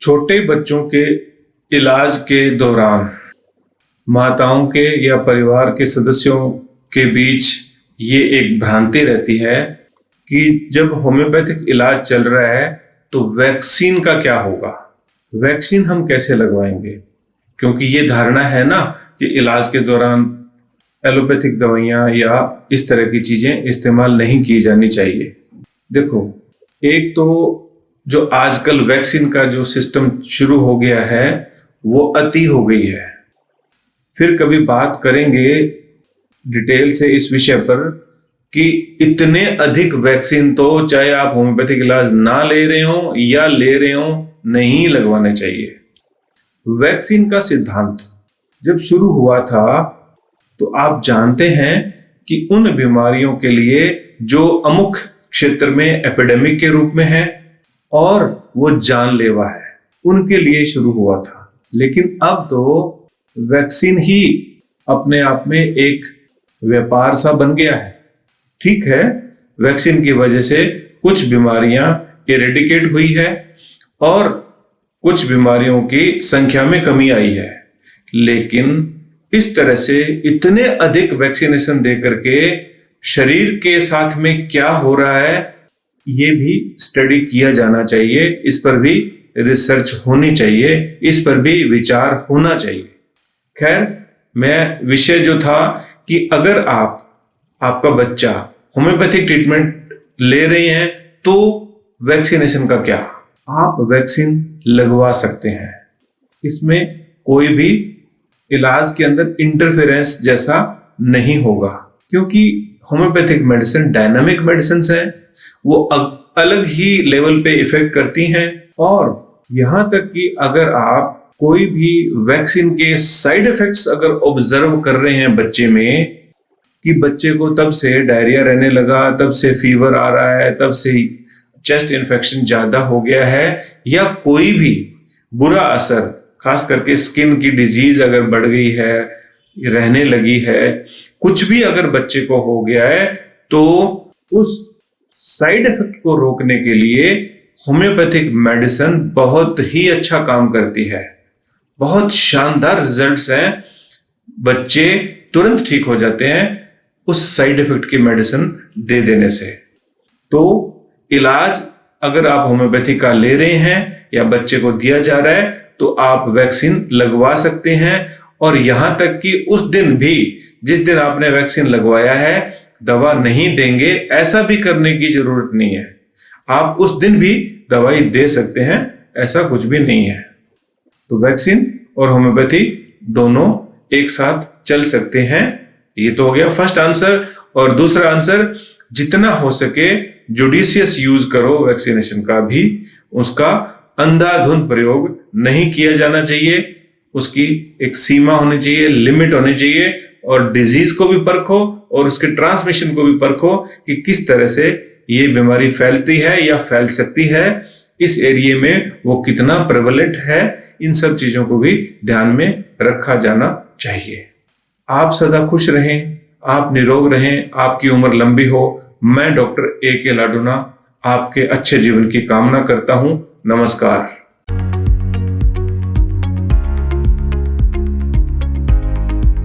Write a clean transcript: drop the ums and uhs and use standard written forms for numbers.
छोटे बच्चों के इलाज के दौरान माताओं के या परिवार के सदस्यों के बीच ये एक भ्रांति रहती है कि जब होम्योपैथिक इलाज चल रहा है तो वैक्सीन का क्या होगा, वैक्सीन हम कैसे लगवाएंगे। क्योंकि ये धारणा है ना कि इलाज के दौरान एलोपैथिक दवाइयाँ या इस तरह की चीज़ें इस्तेमाल नहीं की जानी चाहिए। देखो, एक तो जो आजकल वैक्सीन का जो सिस्टम शुरू हो गया है वो अति हो गई है। फिर कभी बात करेंगे डिटेल से इस विषय पर कि इतने अधिक वैक्सीन तो चाहे आप होम्योपैथिक इलाज ना ले रहे हो या ले रहे हो नहीं लगवाने चाहिए। वैक्सीन का सिद्धांत जब शुरू हुआ था तो आप जानते हैं कि उन बीमारियों के लिए जो अमुक क्षेत्र में एपिडेमिक के रूप में है और वो जानलेवा है, उनके लिए शुरू हुआ था। लेकिन अब तो वैक्सीन ही अपने आप में एक व्यापार सा बन गया है। ठीक है, वैक्सीन की वजह से कुछ बीमारियां इरेडिकेट हुई है और कुछ बीमारियों की संख्या में कमी आई है, लेकिन इस तरह से इतने अधिक वैक्सीनेशन दे करके शरीर के साथ में क्या हो रहा है ये भी स्टडी किया जाना चाहिए, इस पर भी रिसर्च होनी चाहिए, इस पर भी विचार होना चाहिए। खैर, मैं विषय जो था कि अगर आपका बच्चा होम्योपैथिक ट्रीटमेंट ले रहे हैं तो वैक्सीनेशन का क्या, आप वैक्सीन लगवा सकते हैं। इसमें कोई भी इलाज के अंदर इंटरफेरेंस जैसा नहीं होगा, क्योंकि होम्योपैथिक मेडिसिन डायनामिक मेडिसिन है, वो अलग ही लेवल पे इफेक्ट करती हैं। और यहां तक कि अगर आप कोई भी वैक्सीन के साइड इफेक्ट्स अगर ऑब्जर्व कर रहे हैं बच्चे में कि बच्चे को तब से डायरिया रहने लगा, तब से फीवर आ रहा है, तब से चेस्ट इन्फेक्शन ज्यादा हो गया है, या कोई भी बुरा असर खास करके स्किन की डिजीज अगर बढ़ गई है, रहने लगी है, कुछ भी अगर बच्चे को हो गया है, तो उस साइड इफेक्ट को रोकने के लिए होम्योपैथिक मेडिसिन बहुत ही अच्छा काम करती है। बहुत शानदार रिजल्ट्स हैं, बच्चे तुरंत ठीक हो जाते हैं उस साइड इफेक्ट की मेडिसिन दे देने से। तो इलाज अगर आप होम्योपैथिक का ले रहे हैं या बच्चे को दिया जा रहा है तो आप वैक्सीन लगवा सकते हैं। और यहां तक कि उस दिन भी जिस दिन आपने वैक्सीन लगवाया है दवा नहीं देंगे, ऐसा भी करने की जरूरत नहीं है। आप उस दिन भी दवाई दे सकते हैं, ऐसा कुछ भी नहीं है। तो वैक्सीन और होम्योपैथी दोनों एक साथ चल सकते हैं। ये तो हो गया फर्स्ट आंसर। और दूसरा आंसर, जितना हो सके जुडिशियस यूज करो वैक्सीनेशन का भी, उसका अंधाधुंध प्रयोग नहीं किया जाना चाहिए। उसकी एक सीमा होनी चाहिए, लिमिट होनी चाहिए। और डिजीज को भी परखो और उसके ट्रांसमिशन को भी परखो कि किस तरह से ये बीमारी फैलती है या फैल सकती है, इस एरिया में वो कितना प्रेवलेंट है, इन सब चीजों को भी ध्यान में रखा जाना चाहिए। आप सदा खुश रहें, आप निरोग रहें, आपकी उम्र लंबी हो। मैं डॉक्टर AK लाडूना आपके अच्छे जीवन की कामना करता हूं। नमस्कार।